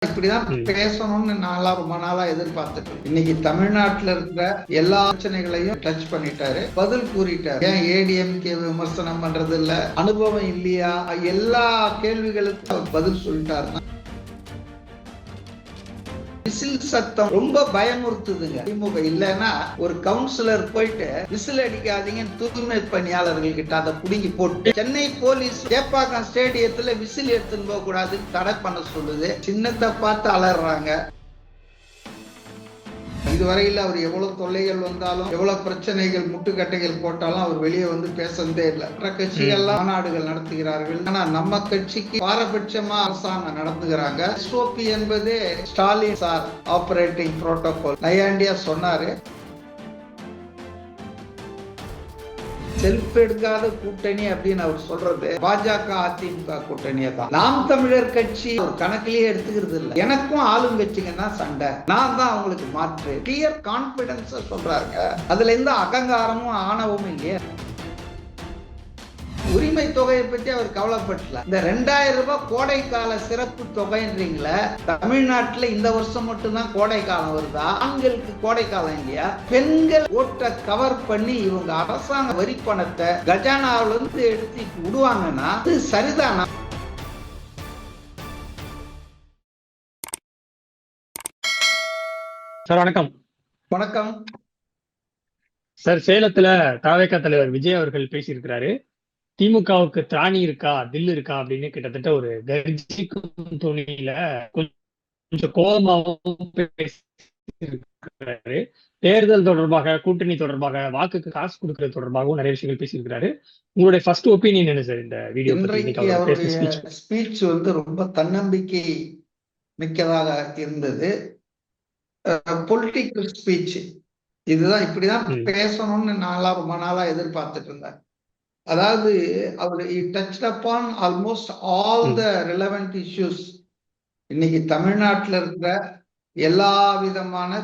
இப்படிதான் பேசணும்னு நாளா ரொம்ப நாளா எதிர்பார்த்துட்டு இன்னைக்கு தமிழ்நாட்டுல இருக்கிற எல்லா பிரச்சனைகளையும் டச் பண்ணிட்டாரு, பதில் கூறிட்டாரு. ஏன் ஏடிஎம்கே விமர்சனம் பண்றது இல்ல, அனுபவம் இல்லையா, எல்லா கேள்விகளுக்கும் அவர் பதில் சொல்லிட்டாருன்னா விசில் சத்தம் ரொம்ப பயமுறுத்துதுங்க. திமுக இல்லைன்னா ஒரு கவுன்சிலர் போயிட்டு விசில் அடிக்காதீங்கன்னு தூய்மை பணியாளர்கள் கிட்ட அதை புடுங்கி போட்டு சென்னை போலீஸ் சேப்பாக்கம் ஸ்டேடியத்துல விசில் எடுத்துன்னு போக கூடாதுன்னு தடை பண்ண சொல்லுது. சின்னத்தை பார்த்து அலறாங்க. இதுவரையில் அவர் எவ்வளவு தொல்லைகள் வந்தாலும் எவ்வளவு பிரச்சனைகள் முட்டுக்கட்டைகள் போட்டாலும் அவர் வெளியே வந்து பேசவே இல்லை. மற்ற கட்சிகள்லாம் மாநாடுகள் நடத்துகிறார்கள். ஆனா நம்ம கட்சிக்கு பாரபட்சமா அரசாங்கம் நடத்துகிறாங்க. எஸ்ஓபி என்பது ஸ்டாலின் சார் ஆபரேட்டிங் புரோட்டோகால் நையாண்டியா சொன்னாரு. செல்ஃப் எடுக்காத கூட்டணி அப்படின்னு அவர் சொல்றது பாஜக அதிமுக கூட்டணியை தான். நாம் தமிழர் கட்சி ஒரு கணக்கிலேயே எடுத்துக்கிறது இல்லை. எனக்கும் ஆளுங்கட்சிங்க தான் சண்டை, நான் தான் அவங்களுக்கு மாற்று. கிளியர் கான்பிடன்ஸ் சொல்றாங்க. அதுல எந்த அகங்காரமும் ஆணவமும் இல்லையா. உரிமை தொகையை பற்றி அவர் கவலைப்படல. இந்த 2000 ரூபாய் கோடைக்கால சிறப்பு தொகைன்றீங்களா, தமிழ்நாட்டுல இந்த வருஷம் மட்டும்தான் கோடை காலம் வருதா? ஆண்களுக்கு கோடை காலம் இல்லையா? பெண்கள் ஓட்ட கவர் பண்ணி இவங்க அரசாங்க வரி பணத்தை கஜானாவில இருந்து எடுத்து விடுவாங்கன்னா அது சரிதானா? சார் வணக்கம். வணக்கம் சார், சேலத்துல தாவேகா தலைவர் விஜய் அவர்கள் பேசியிருக்கிறாரு. திமுகவுக்கு திராணி இருக்கா, தில் இருக்கா அப்படின்னு கிட்டத்தட்ட ஒரு கர்ஜிக்கும் துணியில கொஞ்சம் கோபமாகவும் பேசியிருக்கிறாரு. தேர்தல் தொடர்பாக, கூட்டணி தொடர்பாக, வாக்குக்கு காசு கொடுக்கறது தொடர்பாகவும் நிறைய விஷயங்கள் பேசியிருக்கிறாரு. உங்களுடைய ஃபர்ஸ்ட் ஒப்பீனியன் என்ன சார் இந்த வீடியோ? ஸ்பீச் வந்து ரொம்ப தன்னம்பிக்கை மிக்கதாக இருந்தது. பொலிட்டிக்கல் ஸ்பீச் இதுதான், இப்படிதான் பேசணும்னு நாளா ரொம்ப நாளா எதிர்பார்த்துட்டு இருந்தேன். அதாவது அவர் touched upon almost all the relevant issues. இன்னைக்கு தமிழ்நாட்டில் இருக்கிற எல்லா விதமான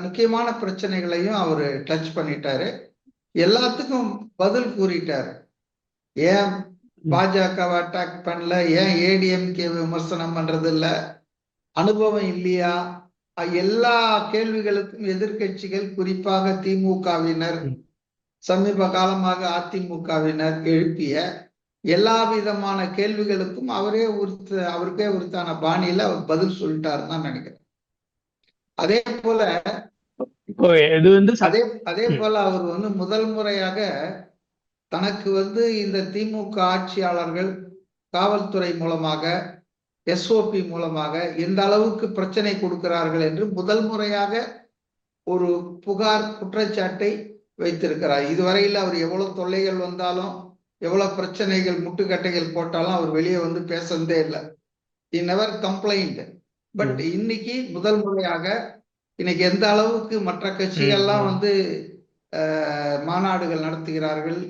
முக்கியமான பிரச்சனைகளையும் அவர் டச் பண்ணிட்டாரு. எல்லாத்துக்கும் பதில் கூறிட்டாரு. ஏன் பாஜகவை அட்டாக் பண்ணல, ஏன் ஏடிஎம்கே விமர்சனம் பண்றது இல்ல, அனுபவம் இல்லையா, எல்லா கேள்விகளுக்கும் எதிர்கட்சிகள் குறிப்பாக திமுகவினர், சமீப காலமாக அதிமுகவினர் எழுப்பிய எல்லா விதமான கேள்விகளுக்கும் அவருக்கே உரித்தான பாணியில அவர் பதில் சொல்லிட்டாருன்னு தான் நினைக்கிறேன். அதே போல அவர் வந்து முதல் முறையாக தனக்கு வந்து இந்த திமுக ஆட்சியாளர்கள் காவல்துறை மூலமாக, எஸ்ஓபி மூலமாக எந்த அளவுக்கு பிரச்சனை கொடுக்கிறார்கள் என்று முதல் முறையாக ஒரு புகார் குற்றச்சாட்டை வைத்திருக்கிறார். இதுவரையில் அவர் எவ்வளவு தொல்லைகள் வந்தாலும் எவ்வளவு பிரச்சனைகள் முட்டுக்கட்டைகள் போட்டாலும் அவர் வெளியே வந்து பேசவே இல்லை. He never complained. பட் இன்னைக்கு முதல் முறையாக இன்னைக்கு எந்த அளவுக்கு மற்ற கட்சிகள்லாம் வந்து மாநாடுகள் நடத்துகிறார்கள்,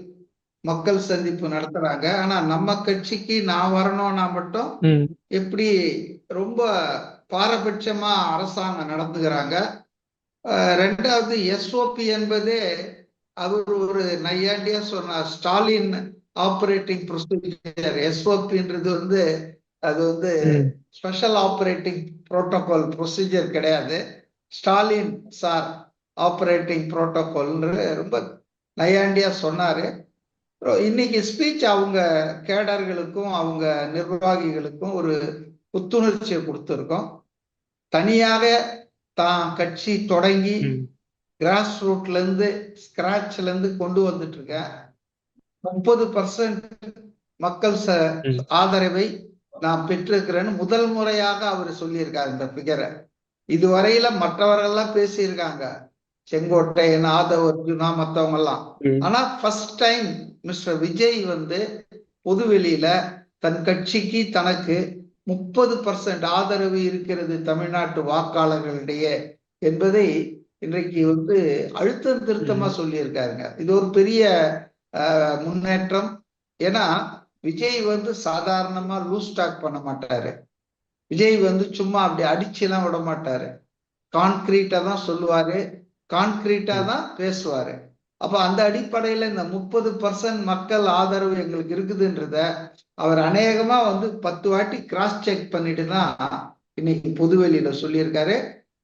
மக்கள் சந்திப்பு நடத்துறாங்க. ஆனா நம்ம கட்சிக்கு நான் வரணும்னா மட்டும் எப்படி ரொம்ப பாரபட்சமா அரசாங்கம் நடத்துகிறாங்க. ரெண்டாவது எஸ்ஓபி என்பது அவர் ஒரு நையாண்டியா சொன்னார், ஸ்டாலின் ஆபரேட்டிங் ப்ரொசீஜர். எஸ்ஓபின்றது வந்து அது வந்து ஸ்பெஷல் ஆபரேட்டிங் புரோட்டோகால் ப்ரொசீஜர் கிடையாது, ஸ்டாலின் சார் ஆபரேட்டிங் புரோட்டோகால் ரொம்ப நையாண்டியா சொன்னாரு. இன்னைக்கு ஸ்பீச் அவங்க கேடர்களுக்கும் அவங்க நிர்வாகிகளுக்கும் ஒரு புத்துணர்ச்சியை கொடுத்துருக்கோம். தனியாக தான் கட்சி தொடங்கி கிராஸ் ரூட்ல இருந்து ஸ்கிராச்ல இருந்து கொண்டு வந்துட்டு இருக்க 30% மக்கள் ஆதரவை நான் பெற்றிருக்கிறேன்னு முதல் முறையாக அவர் சொல்லியிருக்காரு இந்த பிகரை. இதுவரையில மற்றவர்கள்லாம் பேசியிருக்காங்க, செங்கோட்டையன், ஆதவ் அர்ஜுனா, மற்றவங்க எல்லாம். ஆனா ஃபர்ஸ்ட் டைம் மிஸ்டர் விஜய் வந்து பொதுவெளியில தன் கட்சிக்கு தனக்கு 30% ஆதரவு இருக்கிறது தமிழ்நாட்டு வாக்காளர்களிடையே என்பதை இன்றைக்கு வந்து அழுத்தம் திருத்தமா சொல்லியிருக்காருங்க. இது ஒரு பெரிய முன்னேற்றம். ஏன்னா விஜய் வந்து சாதாரணமா லூஸ் டாக் பண்ண மாட்டாரு. விஜய் வந்து சும்மா அப்படி அடிச்சுலாம் விட மாட்டாரு. கான்கிரீட்டா தான் சொல்லுவாரு, கான்கிரீட்டா தான் பேசுவாரு. அப்ப அந்த அடிப்படையில இந்த 30% மக்கள் ஆதரவு எங்களுக்கு இருக்குதுன்றத அவர் அநேகமா வந்து 10 வாட்டி கிராஸ் செக் பண்ணிட்டு தான் இன்னைக்கு பொதுவெளியில சொல்லியிருக்காரு.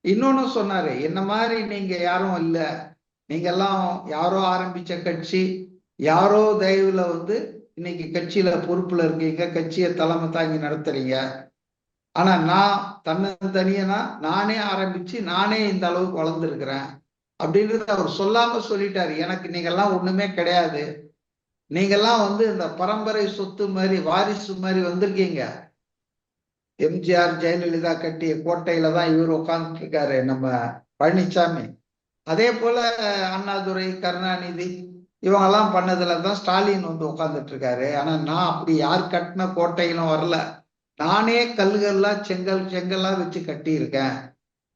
இன்னொன்னு சொன்னாரு, என்ன மாதிரி நீங்க யாரும் இல்ல, நீங்க எல்லாம் யாரோ ஆரம்பிச்ச கட்சி, யாரோ தயவுல இன்னைக்கு கட்சியில பொறுப்புல இருக்கீங்க, கட்சியை தலைமை தாங்கி நடத்துறீங்க. ஆனா நான் தன்னந்தனியனா நானே ஆரம்பிச்சு நானே இந்த அளவுக்கு வளர்ந்துருக்கிறேன் அப்படின்றது அவர் சொல்லாம சொல்லிட்டாரு. எனக்கு நீங்க எல்லாம் ஒண்ணுமே கிடையாது, நீங்கெல்லாம் இந்த பரம்பரை சொத்து மாதிரி வாரிசு மாதிரி வந்திருக்கீங்க. எம்ஜிஆர் ஜெயலலிதா கட்டிய கோட்டையில தான் இவர் உட்கார்ந்துட்டு இருக்காரு நம்ம பழனிசாமி. அதே போல அண்ணாதுரை, கருணாநிதி இவங்கெல்லாம் பண்ணதுலதான் ஸ்டாலின் உட்கார்ந்துட்டு இருக்காரு. ஆனா நான் அப்படி யார் கட்டின கோட்டையிலும் வரல, நானே கல்லுகள்லாம் செங்கல்லா வச்சு கட்டி இருக்கேன்.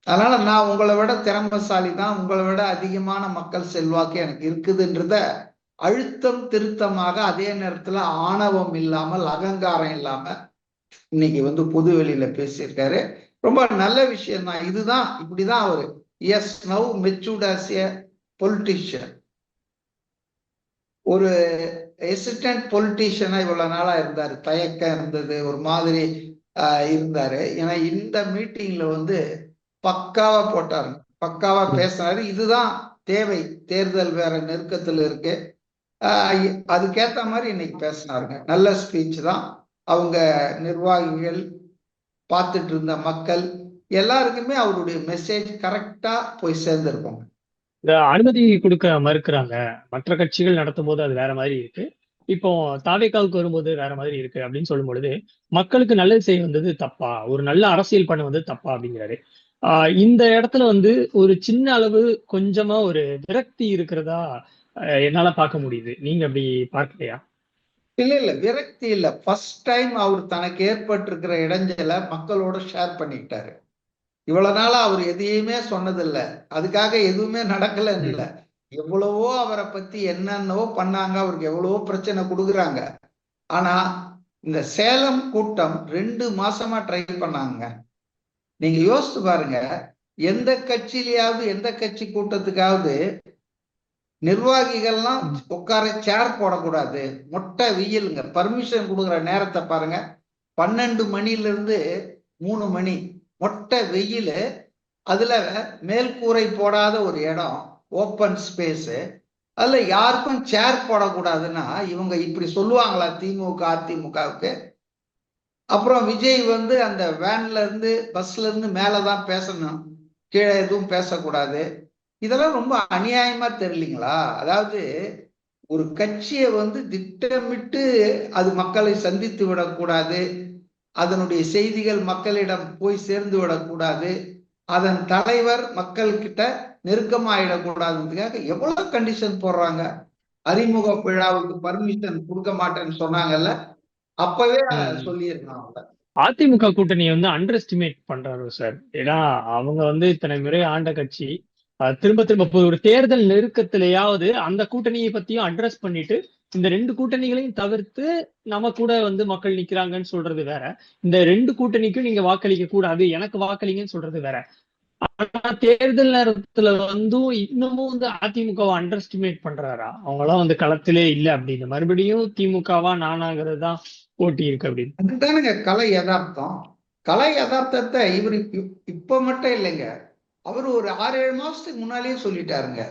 அதனால நான் உங்களை விட திறமைசாலி தான், உங்களை விட அதிகமான மக்கள் செல்வாக்கு எனக்கு இருக்குதுன்றத அழுத்தம் திருத்தமாக, அதே நேரத்துல ஆணவம் இல்லாமல் அகங்காரம் இல்லாம இன்னைக்கு பொது வெளியில பேசியிருக்காரு. ரொம்ப நல்ல விஷயம் தான். இதுதான் இப்படிதான் அவரு S now matured as a politician. ஒரு எசிஸ்டன்ட் பொலிட்டிஷியனா இவ்வளவு நாளா இருந்தாரு, தயக்கம் இருந்தது, ஒரு மாதிரி இருந்தாரு. ஏன்னா இந்த மீட்டிங்ல பக்காவா போட்டாரு, பக்காவா பேசினாரு. இதுதான் தேவை, தேர்தல் வேற நெருக்கத்துல இருக்கு, அதுக்கேத்த மாதிரி இன்னைக்கு பேசினாருங்க. நல்ல ஸ்பீச் தான். அவங்க நிர்வாகிகள், பார்த்துட்டு இருந்த மக்கள் எல்லாருக்குமே அவருடைய மெசேஜ் கரெக்டா போய் சேர்ந்திருக்கும். இந்த அனுமதி கொடுக்க மறுக்கிறாங்க, மற்ற கட்சிகள் நடத்தும் போது அது வேற மாதிரி இருக்கு, இப்போ தாவேக்காவுக்கு வரும்போது வேற மாதிரி இருக்கு அப்படின்னு சொல்லும் பொழுது, மக்களுக்கு நல்லது செய்ய வந்தது தப்பா, ஒரு நல்ல அரசியல் பண்ண வந்தது தப்பா அப்படிங்கிறாரு. இந்த இடத்துல ஒரு சின்ன அளவு கொஞ்சமா ஒரு விரக்தி இருக்கிறதா என்னால பார்க்க முடியுது. நீங்க அப்படி பார்க்கலையா? இல்ல விரக்தி இல்ல. ஃபர்ஸ்ட் டைம் அவர் தனக்கு ஏற்பட்டிருக்கிற இடைஞ்சலை மக்களோட ஷேர் பண்ணிக்கிட்டாரு. இவ்வளவு நாளா அவர் எதையுமே சொன்னதில்லை, அதுக்காக எதுவுமே நடக்கலன்னு இல்லை. எவ்வளவோ அவரை பத்தி என்னென்னவோ பண்ணாங்க, அவருக்கு எவ்வளவோ பிரச்சனை கொடுக்குறாங்க. ஆனா இந்த சேலம் கூட்டம் 2 மாசமா ட்ரை பண்ணாங்க. நீங்க யோசிச்சு பாருங்க, எந்த கட்சியிலேயாவது எந்த கட்சி கூட்டத்துக்காவது நிர்வாகிகள்லாம் உட்கார சேர் போடக்கூடாது, மொட்டை வெயிலுங்க, பர்மிஷன் கொடுக்குற நேரத்தை பாருங்க, 12 மணில இருந்து 3 மணி மொட்டை வெயில், அதுல மேல்கூரை போடாத ஒரு இடம், ஓப்பன் ஸ்பேஸ், அதுல யாருக்கும் சேர் போடக்கூடாதுன்னா இவங்க இப்படி சொல்லுவாங்களா திமுக அதிமுகவுக்கு? அப்புறம் விஜய் அந்த வேன்ல இருந்து பஸ்ல இருந்து மேலதான் பேசணும், கீழே எதுவும் பேசக்கூடாது. இதெல்லாம் ரொம்ப அநியாயமா தெரியலீங்களா? அதாவது ஒரு கட்சியை திட்டமிட்டு அது மக்களை சந்தித்து விடக்கூடாது, அதனுடைய செய்திகள் மக்களிடம் போய் சேர்ந்து விடக்கூடாது, அதன் தலைவர் மக்கள் கிட்ட நெருக்கமாயிடக்கூடாதுக்காக எவ்வளவு கண்டிஷன் போடுறாங்க. அறிமுக விழாவுக்கு பர்மிஷன் கொடுக்க மாட்டேன்னு சொன்னாங்கல்ல, அப்பவே சொல்லியிருக்காங்க. அதிமுக கூட்டணியை அண்டர் எஸ்டிமேட் பண்றாரு சார். ஏன்னா அவங்க இத்தனை முறை ஆண்ட கட்சி, திரும்ப திரும்ப ஒரு தேர்தல் நெருக்கத்திலேயாவது அந்த கூட்டணியை பத்தியும் அட்ரஸ் பண்ணிட்டு, இந்த 2 கூட்டணிகளையும் தவிர்த்து நம்ம கூட மக்கள் நிக்கிறாங்கன்னு சொல்றது வேற, இந்த 2 கூட்டணிக்கும் நீங்க வாக்களிக்க கூடாது, எனக்கு வாக்களிங்கன்னு சொல்றது வேற. ஆனா தேர்தல் நேரத்துல இன்னமும் அதிமுகவை அண்டர் எஸ்டிமேட் பண்றாரா? அவங்களாம் களத்திலே இல்ல அப்படின்னு, மறுபடியும் திமுகவா நானாகிறது தான் போட்டி இருக்கு அப்படின்னு. அதுதானுங்க கலை யதார்த்தம். கலை யதார்த்தத்தை இவர் இப்ப மட்டும் இல்லைங்க, அவர் ஒரு 6-7 மாசத்துக்கு முன்னாலேயே சொல்லிட்டாருங்க.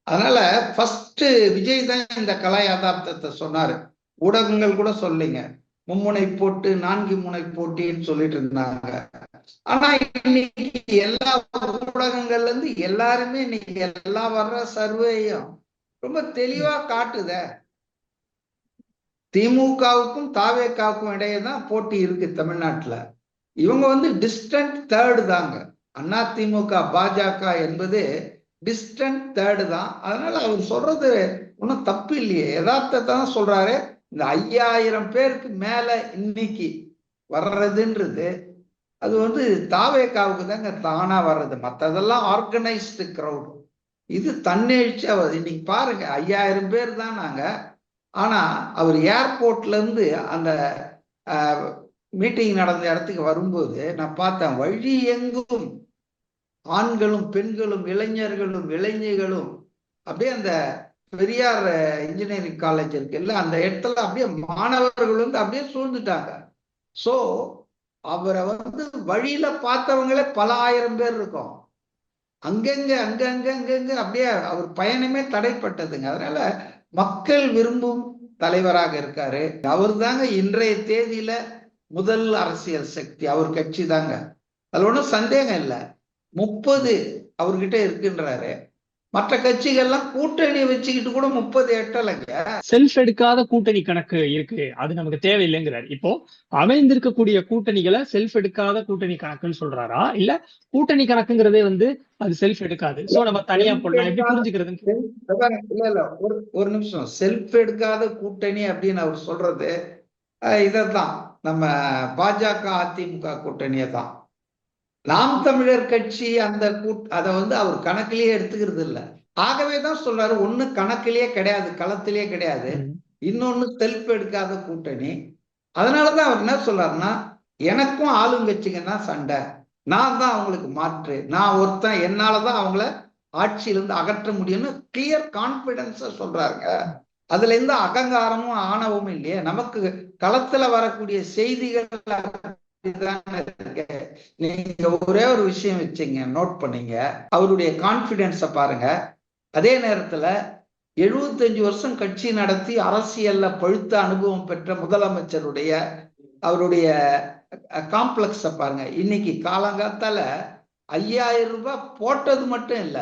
அதனால ஃபர்ஸ்ட் விஜய் தான் இந்த கலை யதார்த்தத்தை சொன்னாரு. ஊடகங்கள் கூட சொல்லிங்க, மும்முனை போட்டு 4 முனை போட்டின்னு சொல்லிட்டு இருந்தாங்க. ஆனா இன்னைக்கு எல்லா ஊடகங்கள்ல இருந்து எல்லாருமே இன்னைக்கு எல்லா வர்ற சர்வேயும் ரொம்ப தெளிவா காட்டுத, திமுகவுக்கும் தாவேக்காவுக்கும் இடையே தான் போட்டி இருக்கு தமிழ்நாட்டுல. இவங்க டிஸ்டன்ட் தேர்டு தாங்க. அண்ணா திமுக பாஜக என்பது டிஸ்டன்ட் தேர்டு தான். அதனால அவர் சொல்றது ஒன்றும் தப்பு இல்லையே, யதார்த்தத்தை தான் சொல்றாரு. இந்த 5000 பேருக்கு மேல இன்னைக்கு வர்றதுன்றது அது தாவேக்காவுக்கு தாங்க தானா வர்றது, மற்றதெல்லாம் ஆர்கனைஸ்டு கிரௌட். இது தன்னெழுச்சியா வருது. இன்னைக்கு பாருங்க 5000 பேர் தான் நாங்க. ஆனா அவர் ஏர்போர்ட்ல இருந்து அந்த மீட்டிங் நடந்த இடத்துக்கு வரும்போது நான் பார்த்தேன், வழி எங்கும் ஆண்களும் பெண்களும் இளைஞர்களும் இளைஞர்களும் அப்படியே அந்த பெரியார் இன்ஜினியரிங் காலேஜ் இருக்குல்ல, அந்த இடத்துல அப்படியே மாணவர்கள் அப்படியே சூழ்ந்துட்டாங்க. சோ அவரை வந்து வழியில பார்த்தவங்களே பல ஆயிரம் பேர் இருக்கும். அங்கங்க அங்கங்க அப்படியே அவர் பயணமே தடைப்பட்டதுங்க. அதனால மக்கள் விரும்பும் தலைவராக இருக்காரு. அவர் தாங்க இன்றைய தேதியில முதல் அரசியல் சக்தி. அவர் கட்சி தாங்க, அதுல ஒன்றும் சந்தேகம் இல்லை. 30 அவர்கிட்ட இருக்குன்றாரு. மற்ற கட்சிகள்லாம் கூட்டணி வச்சுக்கிட்டு கூட 30 எட்டலைங்க. செல்ஃப் எடுக்காத கூட்டணி கணக்கு இருக்கு, அது நமக்கு தேவையில்லைங்கிறாரு. இப்போ அமைந்திருக்கக்கூடிய கூட்டணிகளை செல்ஃப் எடுக்காத கூட்டணி கணக்குன்னு சொல்றாரா, இல்ல கூட்டணி கணக்குங்கிறதே வந்து அது செல்ஃப் எடுக்காது, சோ நம்ம தனியா போடலாம், எப்படி புரிஞ்சுக்கிறதுன்னு? இல்ல ஒரு நிமிஷம். செல்ஃப் எடுக்காத கூட்டணி அப்படின்னு அவர் சொல்றது இதத்தான், நம்ம பாஜக அதிமுக கூட்டணியை தான். நாம் தமிழர் கட்சி அந்த அதை வந்து அவர் கணக்கிலேயே எடுத்துக்கிறது இல்லை. ஆகவேதான் சொல்றாரு, ஒண்ணு கணக்கிலேயே கிடையாது, களத்திலேயே கிடையாது, இன்னொன்னு செல்ஃப் எடுக்காத கூட்டணி. அதனாலதான் அவர் என்ன சொல்றாருன்னா, எனக்கும் ஆளுங்கட்சிங்க தான் சண்டை, நான் தான் அவங்களுக்கு மாற்று, நான் ஒருத்தன், என்னாலதான் அவங்கள ஆட்சியிலிருந்து அகற்ற முடியும்னு கிளியர் கான்பிடன்ஸா சொல்றாருங்க. அதுல இருந்து அகங்காரமும் ஆணவமும் இல்லையே. நமக்கு களத்துல வரக்கூடிய செய்திகள் நீங்க ஒரே ஒரு விஷயம் வச்சீங்க, நோட் பண்ணீங்க, அவருடைய கான்பிடன்ஸ பாருங்க. அதே நேரத்துல 75 வருஷம் கட்சி நடத்தி அரசியல்ல பழுத்த அனுபவம் பெற்ற முதலமைச்சருடைய அவருடைய காம்ப்ளெக்ஸ பாருங்க. இன்னைக்கு காலங்காத்தால 5000 ரூபாய் போட்டது மட்டும் இல்ல,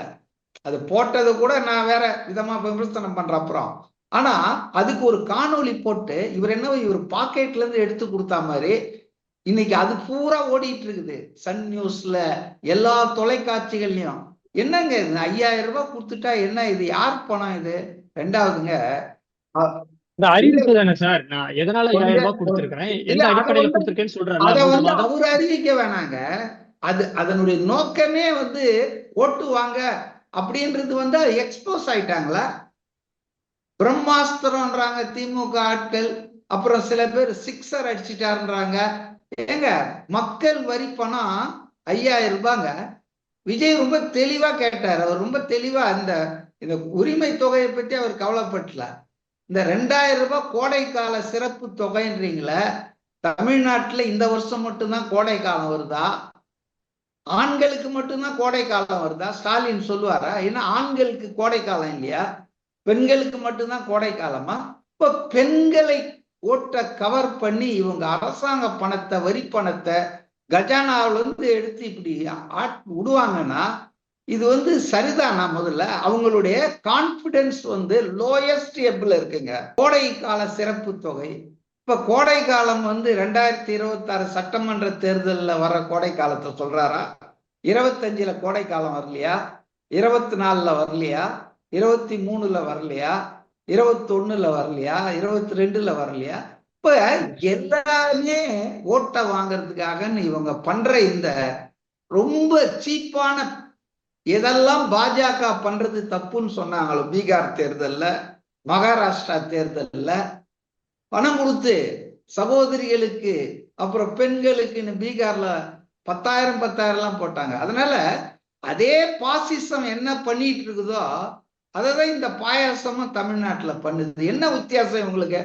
அது போட்டது கூட நான் வேற விதமா விமர்சனம் பண்ற அப்புறம், ஆனா அதுக்கு ஒரு காணொளி போட்டு இவர் என்ன இவர் பாக்கெட்ல இருந்து எடுத்து கொடுத்தா மாதிரி இன்னைக்கு அது பூரா ஓடிட்டு இருக்குது. சன் நியூஸ்ல, எல்லா தொலைக்காட்சிகள்லயும். என்னங்க இது 5000 ரூபாய் கொடுத்துட்டா என்ன, இது யார் பணம் இது? ரெண்டாவதுங்க, இந்த அறிவிப்பு தானே சார், நான் எதனால 5000 ரூபாய் கொடுத்திருக்கிறேன், எந்த அடிப்படையில கொடுத்திருக்கேன்னு சொல்றாரு. அதை வந்து அவர் அறிவிக்க வேணாங்க. அதனுடைய நோக்கமே வந்து ஓட்டு வாங்க அப்படின்றது வந்து எக்ஸ்போஸ் ஆயிட்டாங்களா? பிரம்மாஸ்திரம்ன்றாங்க திமுக ஆட்கள், அப்புறம் சில பேர் சிக்ஸர் அடிச்சிட்டாருன்றாங்க. ஏங்க, மக்கள் வரி பணம் 5000 ரூபாங்க. விஜய் ரொம்ப தெளிவா கேட்டார். அவர் ரொம்ப தெளிவா இந்த உரிமை தொகையை பற்றி அவர் கவலைப்பட்டல. இந்த 2000 ரூபாய் கோடைக்கால சிறப்பு தொகைன்றீங்களே, தமிழ்நாட்டுல இந்த வருஷம் மட்டும்தான் கோடை காலம் வருதா? ஆண்களுக்கு மட்டும்தான் கோடை காலம் வருதா? ஸ்டாலின் சொல்லுவாரா? ஏன்னா ஆண்களுக்கு கோடை காலம் இல்லையா, பெண்களுக்கு மட்டும்தான் கோடை காலமா? இப்ப பெண்களை ஓட்ட கவர் பண்ணி இவங்க அரசாங்க பணத்தை, வரி பணத்தை கஜானாவில இருந்து எடுத்து இப்படி விடுவாங்கன்னா இது வந்து சரிதானா? முதல்ல அவங்களுடைய கான்பிடன்ஸ் வந்து லோயஸ்ட் எப்ல இருக்குங்க. கோடை கால சிறப்பு தொகை, இப்ப கோடை காலம் வந்து 2026 சட்டமன்ற தேர்தலில் வர கோடை காலத்தை சொல்றாரா? 25ல கோடை காலம் வரலையா? 24ல வரலையா? 23ல வரலையா? 21ல வரலையா? 22ல வரலையா? இப்ப எல்லாமே ஓட்ட வாங்கறதுக்காக இவங்க பண்ற இந்த ரொம்ப சீப்பான, எதெல்லாம் பாஜக பண்றது தப்புன்னு சொன்னாங்களோ பீகார் தேர்தல்ல, மகாராஷ்டிரா தேர்தல்ல பணம் கொடுத்து சகோதரிகளுக்கு அப்புறம் பெண்களுக்குன்னு பீகார்ல 10,000 எல்லாம் போட்டாங்க. அதனால அதே பாசிசம் என்ன பண்ணிட்டு இருக்குதோ அததான் இந்த பாயாசமும் தமிழ்நாட்டுல பண்ணுது. என்ன வித்தியாசம் இவங்களுக்கு?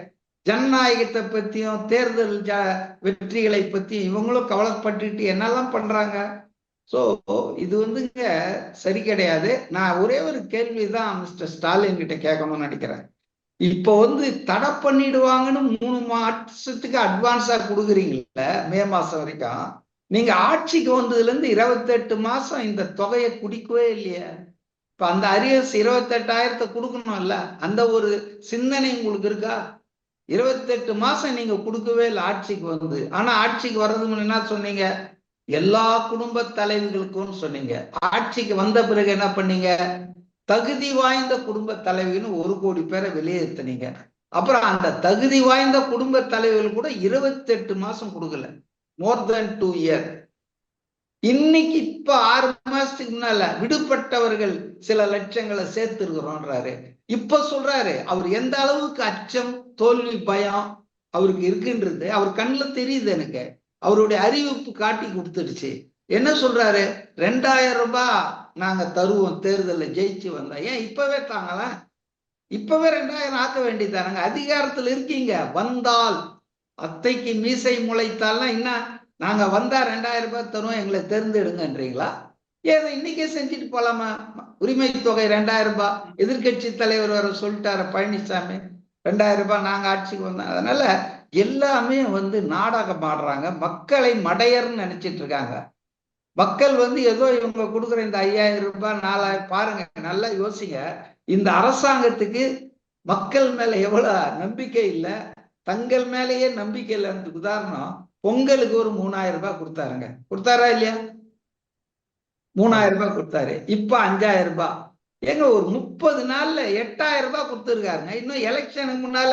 ஜனநாயகத்தை பத்தியும் தேர்தல் வெற்றிகளை பத்தியும் இவங்களும் கவலைப்பட்டுட்டு என்னெல்லாம் பண்றாங்க. சோ இது வந்துங்க சரி கிடையாது. நான் ஒரே ஒரு கேள்விதான் மிஸ்டர் ஸ்டாலின் கிட்ட கேட்கணும்னு நினைக்கிறேன். இப்ப வந்து தடை பண்ணிடுவாங்கன்னு 3 மாசத்துக்கு அட்வான்ஸா கொடுக்குறீங்கல்ல, மே மாசம் வரைக்கும். நீங்க ஆட்சிக்கு வந்ததுல இருந்து 28 மாசம் இந்த தொகையை குடிக்கவே இல்லையே. இப்ப அந்த அரியர்ஸ் 28,000 கொடுக்கணும்ல, அந்த ஒரு சிந்தனை உங்களுக்கு இருக்கா? 28 மாசம் நீங்க கொடுக்கவே இல்லை ஆட்சிக்கு வந்து. ஆனா ஆட்சிக்கு வர்றது என்ன சொன்னீங்க? எல்லா குடும்ப தலைவிகளுக்கும் சொன்னீங்க. ஆட்சிக்கு வந்த பிறகு என்ன பண்ணீங்க? தகுதி வாய்ந்த குடும்ப தலைவின்னு 1 கோடி பேரை வெளியேற்றினீங்க. அப்புறம் அந்த தகுதி வாய்ந்த குடும்ப தலைவர்கள் கூட 28 மாசம் கொடுக்கல, மோர் தென் 2 இயர். இன்னைக்கு இப்ப 6 மாசத்துக்கு முன்னால விடுபட்டவர்கள் சில லட்சங்களை சேர்த்து இருக்கிறோன்றாரு. இப்ப சொல்றாரு அவர் எந்த அளவுக்கு அச்சம், தோல்வி பயம் அவருக்கு இருக்குன்றது அவர் கண்ணுல தெரியுது. எனக்கு அவருடைய அறிவிப்பு காட்டி கொடுத்துடுச்சு. என்ன சொல்றாரு? 2000 ரூபாய் நாங்க தருவோம் தேர்தலில் ஜெயிச்சு வந்தா. ஏன் இப்பவே தாங்களா? இப்பவே 2000 ஆக்க வேண்டியதானங்க. அதிகாரத்துல இருக்கீங்க. வந்தால் அத்தைக்கு மீசை முளைத்தால்னா என்ன நாங்க வந்தா 2000 ரூபாய் தருவோம், எங்களை தேர்ந்தெடுங்கன்றீங்களா? ஏதோ இன்னைக்கே செஞ்சுட்டு போலாமா? உரிமை தொகை 2000 ரூபாய். எதிர்கட்சி தலைவர் வர சொல்லிட்டாரு பழனிசாமி, 2000 ரூபாய் நாங்க ஆட்சிக்கு வந்தோம். அதனால எல்லாமே நாடகம் ஆடுறாங்க. மக்களை மடையர்னு நினைச்சிட்டு இருக்காங்க. மக்கள் ஏதோ இவங்க கொடுக்குற இந்த 5000 ரூபாய் 4000, பாருங்க நல்லா யோசிங்க. இந்த அரசாங்கத்துக்கு மக்கள் மேல எவ்வளவு நம்பிக்கை இல்லை, தங்கள் மேலேயே நம்பிக்கை இல்லைன்னு உதாரணம், பொங்கலுக்கு ஒரு 3000 ரூபாய் கொடுத்தாருங்க. கொடுத்தாரா இல்லையா? 3000 ரூபாய் கொடுத்தாரு. இப்ப 5000 ரூபாய். ஏங்க ஒரு 30 நாள்ல 8000 ரூபாய் கொடுத்துருக்காருங்க. இன்னும் எலெக்ஷனுக்கு முன்னால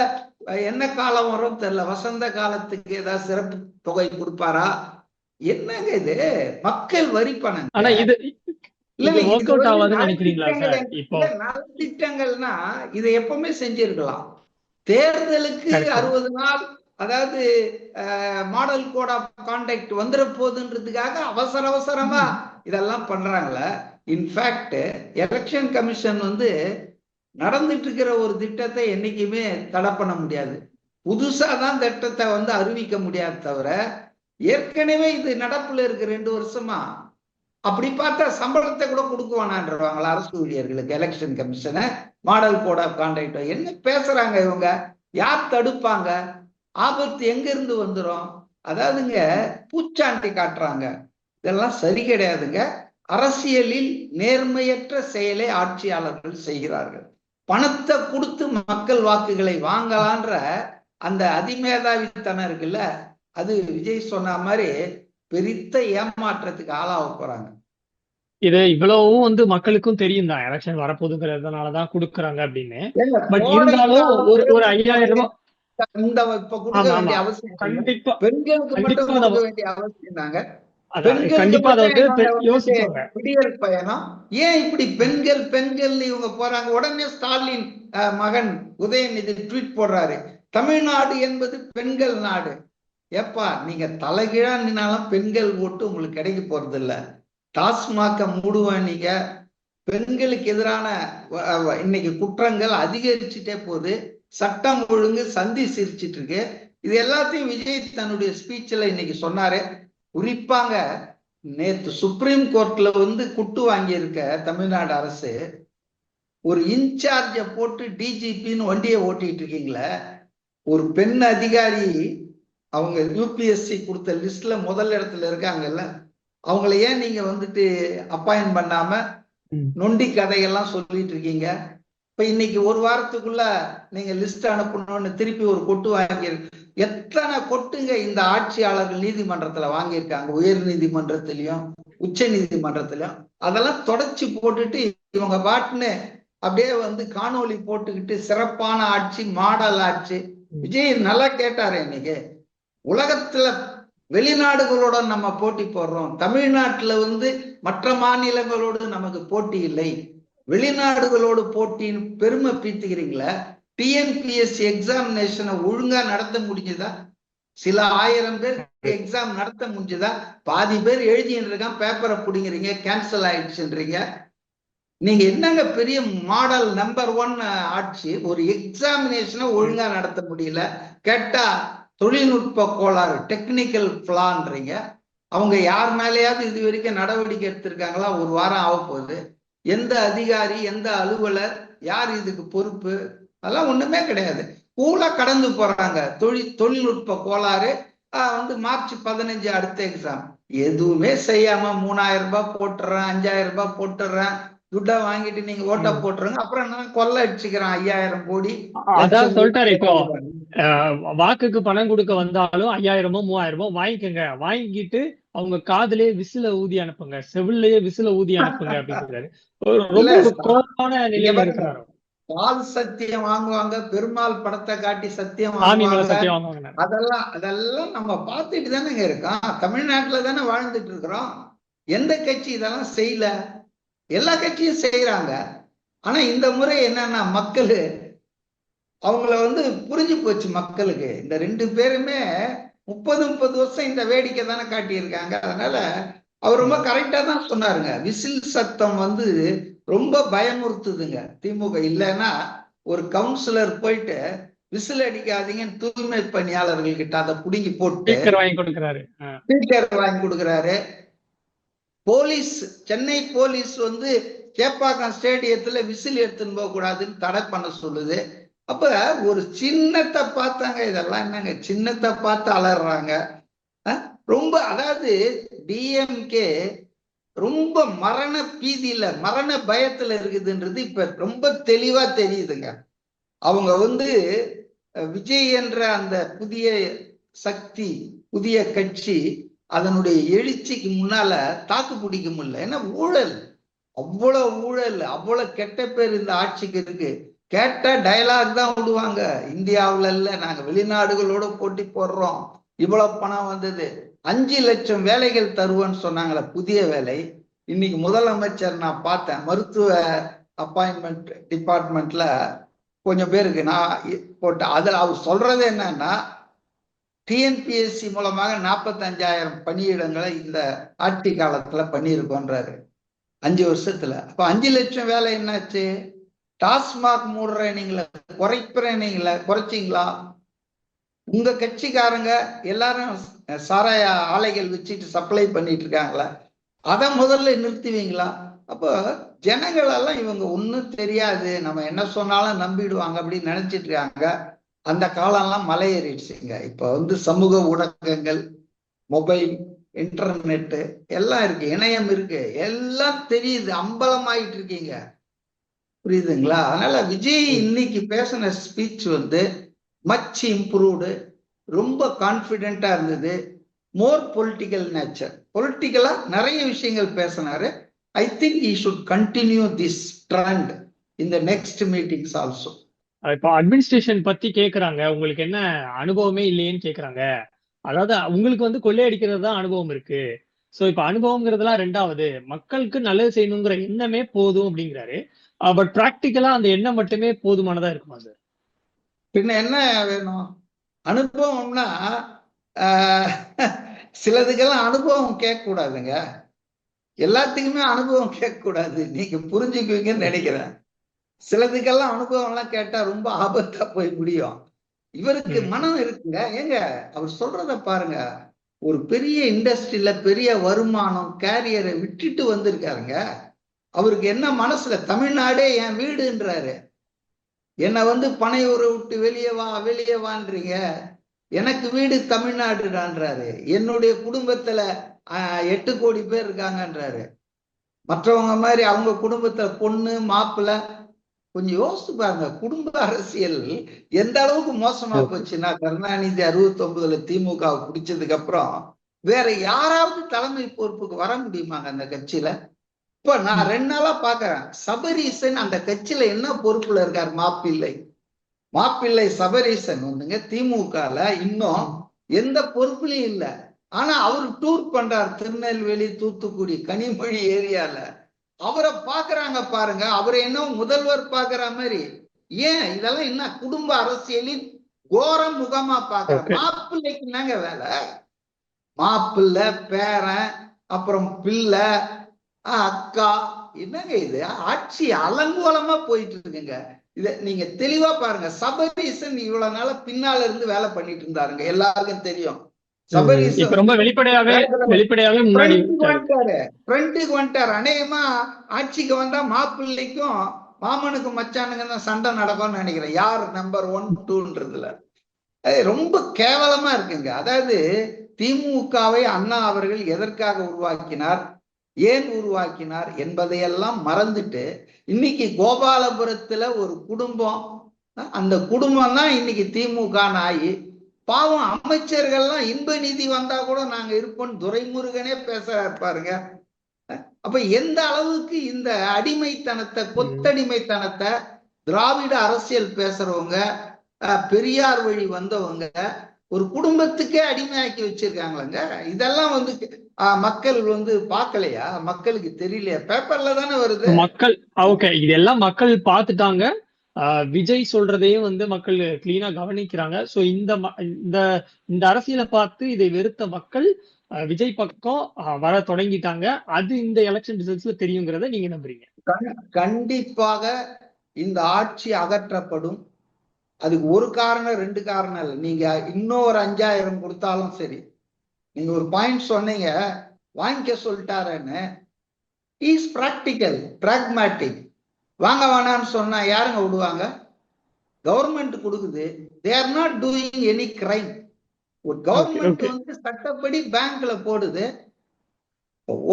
என்ன காலம் வரும் தெரியல, வசந்த காலத்துக்கு ஏதாவது சிறப்பு தொகை கொடுப்பாரா? என்னங்க இது? மக்கள் வரி பணம். ஆனா இது ஒர்க் அவுட் ஆகாதுன்னு நினைக்கிறீங்களா சார்? இப்போ திட்டங்கள்னா இதை எப்பவுமே செஞ்சிருக்கலாம். தேர்தலுக்கு 60 நாள், அதாவது மாடல் கோட் ஆஃப் கான்டக்ட் வந்துட போகுதுன்றதுக்காக அவசர அவசரமா இதெல்லாம் பண்றாங்கள. இன்ஃபேக்ட் எலெக்ஷன் கமிஷன் நடந்துட்டு இருக்கிற ஒரு திட்டத்தை என்னைக்குமே தடை பண்ண முடியாது. புதுசா தான் திட்டத்தை அறிவிக்க முடியாது தவிர, ஏற்கனவே இது நடப்புல இருக்கு 2 வருஷமா. அப்படி பார்த்தா சம்பளத்தை கூட கொடுக்குவானான்றவாங்களா அரசு ஊழியர்களுக்கு எலெக்ஷன் கமிஷனை, மாடல் கோட் ஆஃப் கான்டக்ட்? என்ன பேசுறாங்க இவங்க? யார் தடுப்பாங்க? ஆபத்து எங்க இருந்து வந்துடும்? அதாவதுங்க பூச்சாண்டி காட்டுறாங்க. இதெல்லாம் சரி கிடையாதுங்க. அரசியலில் நேர்மையற்ற செயலை ஆட்சியாளர்கள் செய்கிறார்கள். பணத்தை கொடுத்து மக்கள் வாக்குகளை வாங்கலான்ற அந்த அதிமேதாவித்தனம் இருக்குல்ல, அது விஜய் சொன்ன மாதிரி பெரித்த ஏமாற்றத்துக்கு ஆளாக போறாங்க. இது இவ்வளவும் மக்களுக்கும் தெரியும் தான், எலெக்ஷன் வரப்போகுதுங்கிறதுனாலதான் கொடுக்குறாங்க அப்படின்னு. பட் இருந்தாலும் ஒரு 5000 ரூபாய் இப்ப கொடுக்க வேண்டிய அவசியம் கண்டிப்பா பெண்களுக்கு மட்டும் கொடுக்க வேண்டிய அவசியம் தாங்க. கண்டிப்பா விடியல் பயணம் ஏன் இப்படி பெண்கள் பெண்கள் இவங்க போறாங்க? உடனே ஸ்டாலின் மகன் உதயநிதி ட்வீட் போடுறாரு, தமிழ்நாடு என்பது பெண்கள் நாடு. ஏப்பா, நீங்க தலைகீழா நின்னாலும் பெண்கள் ஓட்டு உங்களுக்கு கிடைக்க போறது இல்ல. டாஸ்மாக மூடுவானீங்க. பெண்களுக்கு எதிரான இன்னைக்கு குற்றங்கள் அதிகரிச்சுட்டே போகுது. சட்டம் ஒழுங்கு சந்தி சிரிச்சிட்டு இருக்கு. இது எல்லாத்தையும் விஜய் தன்னுடைய ஸ்பீச்ல இன்னைக்கு சொன்னாரு. குறிப்பாங்க நேத்து சுப்ரீம் கோர்ட்ல குட்டு வாங்கி இருக்க தமிழ்நாடு அரசு ஒரு இன்சார்ஜ போட்டு டிஜிபின்னு வண்டியை ஓட்டிட்டு இருக்கீங்களே. ஒரு பெண் அதிகாரி அவங்க யூபிஎஸ்சி கொடுத்த லிஸ்ட்ல முதல் இடத்துல இருக்காங்கல்ல, அவங்கள ஏன் நீங்க அப்பாயின்ட் பண்ணாம நொண்டி கதையெல்லாம் சொல்லிட்டு இருக்கீங்க? இப்ப இன்னைக்கு ஒரு வாரத்துக்குள்ள நீங்க லிஸ்ட் அனுப்பணும்னு திருப்பி ஒரு கொட்டு வாங்கி, எத்தனை கொட்டுங்க இந்த ஆட்சியாளர்கள் நீதிமன்றத்துல வாங்கியிருக்காங்க, உயர் நீதிமன்றத்திலையும் உச்ச நீதிமன்றத்திலையும். அதெல்லாம் தொடச்சு போட்டுட்டு இவங்க பாட்டுன்னு அப்படியே காணொலி போட்டுக்கிட்டு சிறப்பான ஆட்சி, மாடல் ஆட்சி. விஜய் நல்லா கேட்டாரு இன்னைக்கு, உலகத்துல வெளிநாடுகளோட நம்ம போட்டி போடுறோம், தமிழ்நாட்டுல மற்ற மாநிலங்களோடு நமக்கு போட்டி இல்லை, வெளிநாடுகளோடு போட்டின்னு பெருமை பீத்துக்கிறீங்களா? டிஎன்பிஎஸ்சி எக்ஸாமினேஷனை ஒழுங்கா நடத்த முடிஞ்சுதா? சில 1000 பேர் எக்ஸாம் நடத்த முடிஞ்சுதா? பாதி பேர் எழுதிட்டு இருக்கான், பேப்பரை பிடிங்கிறீங்க, கேன்சல் ஆயிடுச்சுன்றீங்க. நீங்க என்னங்க பெரிய மாடல் நம்பர் 1 ஆட்சி? ஒரு எக்ஸாமினேஷனை ஒழுங்கா நடத்த முடியல, கேட்டா தொழில்நுட்ப கோளாறு, டெக்னிக்கல் பிளான்றீங்க. அவங்க யார் மேலேயாவது இது வரைக்கும் நடவடிக்கை எடுத்திருக்காங்களா? ஒரு வாரம் ஆக போகுது. எந்த அதிகாரி, எந்த அலுவலர், யார் இதுக்கு பொறுப்பு? அதெல்லாம் ஒண்ணுமே கிடையாது. கூலா கடந்து போறாங்க. தொழில்நுட்ப கோளாறு. மார்ச் 15 அடுத்த எக்ஸாம். எதுவுமே செய்யாம 3000 ரூபாய் போட்டுறேன், 5000 ரூபாய் போட்டுறேன், துட்டை வாங்கிட்டு நீங்க ஓட்ட போட்டுருங்க, அப்புறம் நான் கொள்ளை அடிச்சுக்கிறேன் 5000 கோடி. அதான் சொல்லிட்டாரு. இப்போ வாக்குக்கு பணம் கொடுக்க வந்தாலும் 5000மோ 3000மோ வாங்கிக்கோங்க, வாங்கிட்டு அவங்க காதுலயே விசில ஊதி அனுப்புங்க, செவிலையே விசில ஊதி அனுப்புங்க அப்படிங்கிறாரு. ரொம்ப கோபமான நிலையில இருக்கிறாரு. பால் சத்தியம் வாங்குவாங்க, பெருமாள் படத்தை காட்டி சத்தியம் வாங்குவாங்க. அதெல்லாம் நம்ம பார்த்துட்டு தானேங்க இருக்கோம். தமிழ்நாட்டுல தானே வாழ்ந்துட்டு இருக்கிறோம். எந்த கட்சி இதெல்லாம் செய்யல? எல்லா கட்சியும் செய்யறாங்க. ஆனா இந்த முறை என்னன்னா, மக்கள் அவங்கள புரிஞ்சு போச்சு மக்களுக்கு. இந்த 2 பேருமே 30 வருஷம் இந்த வேடிக்கை தானே காட்டியிருக்காங்க. அதனால அவர் ரொம்ப கரெக்டா தான் சொன்னாருங்க. விசில் சத்தம் ரொம்ப பயமுறுத்துதுங்க. திமுக இல்லைன்னா ஒரு கவுன்சிலர் போயிட்டு விசில் அடிக்காதீங்கன்னு தூய்மை பணியாளர்கள் கிட்ட அதை புடுங்கி போட்டு ஸ்பீக்கர் வாங்கி கொடுக்குறாரு. ஸ்பீக்கர் வாங்கி கொடுக்குறாரு. போலீஸ், சென்னை போலீஸ் வந்து சேப்பாக்கம் ஸ்டேடியத்துல விசில் எடுத்துன்னு போக கூடாதுன்னு தடை பண்ண சொல்லுது. அப்ப ஒரு சின்னத்தை பார்த்தாங்க, இதெல்லாம் என்னங்க சின்னத்தை பார்த்து அலறாங்க. ரொம்ப, அதாவது டிஎம்கே ரொம்ப மரண பீதியில, மரண பயத்துல இருக்குதுன்றது இப்ப ரொம்ப தெளிவா தெரியுதுங்க. அவங்க வந்து விஜய் என்ற அந்த புதிய சக்தி, புதிய கட்சி, அதனுடைய எழுச்சிக்கு முன்னால தாக்கு பிடிக்க முடியல. ஏன்னா ஊழல், அவ்வளவு ஊழல், அவ்வளவு கெட்ட பேர் இந்த ஆட்சிக்கு இருக்கு. கேட்டா டயலாக் தான் விடுவாங்க, இந்தியாவுல இல்ல, நாங்க வெளிநாடுகளோட போட்டி போடுறோம், இவ்வளவு பணம் வந்தது, 5 லட்சம் வேலைகள் தருவோன்னு சொன்னாங்களே புதிய வேலை. இன்னைக்கு முதலமைச்சர் நான் பார்த்தேன், மருத்துவ அப்பாயின்மெண்ட் டிபார்ட்மெண்ட்ல கொஞ்சம் பேருக்கு நான் போட்டேன். அதுல அவர் சொல்றது என்னன்னா, டிஎன்பிஎஸ்சி மூலமாக 45,000 பணியிடங்களை இந்த ஆட்சி காலத்துல பண்ணியிருக்கோன்றாரு 5 வருஷத்துல. அப்ப 5 லட்சம் வேலை என்னாச்சு? டாஸ்மாக் மூடுறீங்களா, குறைக்கிறீங்களா, குறைச்சிங்களா? உங்க கட்சிக்காரங்க எல்லாரும் சாராய ஆலைகள் வச்சுட்டு சப்ளை பண்ணிட்டு இருக்காங்களா, அதை முதல்ல நிறுத்துவீங்களா? அப்போ ஜனங்கள் எல்லாம் இவங்க ஒன்னும் தெரியாது, நம்ம என்ன சொன்னாலும் நம்பிடுவாங்க அப்படின்னு நினைச்சிட்டு இருக்காங்க. அந்த காலம்லாம் மலையேறிடுச்சுங்க. இப்ப வந்து சமூக ஊடகங்கள், மொபைல், இன்டர்நெட் எல்லாம் இருக்கு, இணையம் இருக்கு, எல்லாம் தெரியுது, அம்பலமாயிட்டு இருக்கீங்க. புரியுதுங்களா? அதனால விஜய் இன்னைக்கு பேசின ஸ்பீச் வந்து மச் இம்ப்ரூவ்டு, ரொம்ப கான்பிடென்டா இருந்தது, மோர் பொலிட்டிக்கல் நேச்சர். பொலிட்டிக்கலா நிறைய விஷயங்கள் பேசினாரு. I think he should continue this trend in the next meetings also. இப்போ அட்மினிஸ்ட்ரேஷன் பத்தி கேக்குறாங்க, உங்களுக்கு என்ன அனுபவமே இல்லையேன்னு கேக்குறாங்க. அதாவது உங்களுக்கு வந்து கொள்ளையடிக்கிறது தான் அனுபவம் இருக்கு. சோ இப்ப அனுபவம்ங்கிறதுலாம் ரெண்டாவது, மக்களுக்கு நல்லது செய்யணுங்கிற எண்ணமே போதும் அப்படிங்கிறாரு. பட் பிராக்டிக்கலா அந்த எண்ணம் மட்டுமே போதுமானதா இருக்குமா சார்? பின்ன என்ன வேணும்? அனுபவம்னா சிலதுக்கெல்லாம் அனுபவம் கேட்க கூடாதுங்க, எல்லாத்துக்குமே அனுபவம் கேட்க கூடாது. நீங்க புரிஞ்சுக்குவீங்கன்னு நினைக்கிறேன். சிலதுக்கெல்லாம் அனுபவம் எல்லாம் கேட்டா ரொம்ப ஆபத்தா போய் முடியும். இவருக்கு மனம் இருக்குங்க. ஏங்க அவர் சொல்றத பாருங்க, ஒரு பெரிய இண்டஸ்ட்ரியில பெரிய வருமானம், கேரியரை விட்டுட்டு வந்திருக்காருங்க. அவருக்கு என்ன மனசுல, தமிழ்நாடே என் வீடுன்றாரு. என்னை வந்து பனையூரை விட்டு வெளியே வா வெளியே வான்றீங்க, எனக்கு வீடு தமிழ்நாடுடான்றாரு. என்னுடைய குடும்பத்துல 8 கோடி பேர் இருக்காங்கன்றாரு. மற்றவங்க மாதிரி அவங்க குடும்பத்துல பொண்ணு மாப்பிள்ள, கொஞ்சம் யோசிச்சு பாருங்க. குடும்ப அரசியல் எந்த அளவுக்கு மோசமா போச்சுன்னா, கருணாநிதி 69ல திமுக பிடிச்சதுக்கு அப்புறம் வேற யாராவது தலைமை பொறுப்புக்கு வர முடியுமாங்க அந்த கட்சியில? இப்ப நான் 2 நாளா பாக்குறேன், சபரீசன் அந்த கட்சியில என்ன பொறுப்புல இருக்காரு? மாப்பிள்ளை சபரீசன் வந்துங்க திமுகல இன்னும் எந்த பொறுப்புலையும் இல்ல. ஆனா அவர் டூர் பண்றார் திருநெல்வேலி, தூத்துக்குடி, கனிமொழி ஏரியால. அவரை பாக்குறாங்க பாருங்க, அவரை என்ன முதல்வர் பாக்குற மாதிரி. ஏன் இதெல்லாம் என்ன குடும்ப அரசியலின் கோரம் முகமா பாக்குற? மாப்பிள்ளைக்கு என்னங்க வேலை? மாப்பிள்ளை, பேரன், அப்புறம் பிள்ளை, அக்கா, என்னங்க இது? ஆட்சி அலங்கோலமா போயிட்டு இருக்குங்க. இத நீங்க தெளிவா பாருங்க. சபரீசன் இவ்வளவு நாள பின்னால இருந்து வேலை பண்ணிட்டு இருந்தாருங்க, எல்லாருக்கும் தெரியும். சபரீசன் ரொம்ப வெளிப்படையாவே வந்துட்டாரு. அநேகமா ஆட்சிக்கு வந்தா மாப்பிள்ளைக்கும் மாமனுக்கும் மச்சானுங்க தான் சண்டை நடக்கும்னு நினைக்கிறேன், யார் நம்பர் 1, 2ன்றதுல. ரொம்ப கேவலமா இருக்குங்க. அதாவது திமுகவை அண்ணா அவர்கள் எதற்காக உருவாக்கினார், ஏன் உருவாக்கினார் என்பதையெல்லாம் மறந்துட்டு இன்னைக்கு கோபாலபுரத்துல ஒரு குடும்பம், அந்த குடும்பம் தான் இன்னைக்கு திமுக ஆகி, பாவம் அமைச்சர்கள்லாம் இன்ப நிதி வந்தா கூட நாங்க இருப்போம் துரைமுருகனே பேசுறாரு பாருங்க. அப்ப எந்த அளவுக்கு இந்த அடிமைத்தனத்தை, கொத்தடிமைத்தனத்தை திராவிட அரசியல் பேசுறவங்க, பெரியார் வழி வந்தவங்க ஒரு குடும்பத்துக்கே அடிமையாக்கி வச்சிருக்காங்களங்க. இதெல்லாம் வந்து மக்கள் வந்து பார்க்கலையா? மக்களுக்கு தெரியலையா? பேப்பர்ல தானே வருது. மக்கள் ஓகே, இதெல்லாம் மக்கள் பார்த்துட்டாங்க. விஜய் சொல்றதையும் வந்து மக்கள் கிளீனா கவனிக்கிறாங்க. சோ இந்த அரசியலை பார்த்து இதை வெறுத்த மக்கள் விஜய் பக்கம் வர தொடங்கிட்டாங்க. அது இந்த எலெக்ஷன் ரிசல்ட்ஸ்ல தெரியுங்கிறத நீங்க நம்புறீங்க? கண்டிப்பாக இந்த ஆட்சி அகற்றப்படும். அதுக்கு ஒரு காரணம் 2 காரணம் இல்லை. நீங்க இன்னும் ஒரு 5000 கொடுத்தாலும் சரி. நீங்க ஒரு பாயிண்ட் சொன்னீங்க, வாங்கிக்க சொல்லிட்டாருன்னு. Is practical, pragmatic. வாங்க வேணான்னு சொன்னா யாருங்க விடுவாங்க? கவர்மெண்ட் கொடுக்குது. They are not doing any crime. ஒரு கவர்மெண்ட் வந்து சட்டப்படி பேங்க்ல போடுது.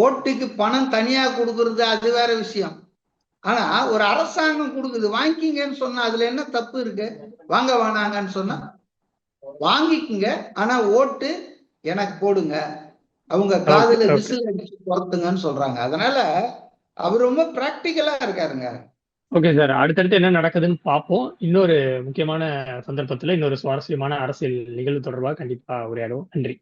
ஓட்டுக்கு பணம் தனியா கொடுக்கறது அது வேற விஷயம். ஆனா ஒரு அரசாங்கம் கொடுக்குது, வாங்கிக்கிங்கன்னு சொன்னா அதுல என்ன தப்பு இருக்கு? வாங்க வேணாங்கன்னு சொன்னா வாங்கிக்குங்க, ஆனா ஓட்டு எனக்கு போடுங்க, அவங்க காதுல விசில் அடிச்சு பொறுத்துங்கன்னு சொல்றாங்க. அதனால அவர் ரொம்ப பிராக்டிக்கலா இருக்காருங்க. ஓகே சார், அடுத்தடுத்து என்ன நடக்குதுன்னு பார்ப்போம். இன்னொரு முக்கியமான சந்தர்ப்பத்துல இன்னொரு சுவாரஸ்யமான அரசியல் நிகழ்வு தொடர்பாக கண்டிப்பா உரையாடுவோம். நன்றி.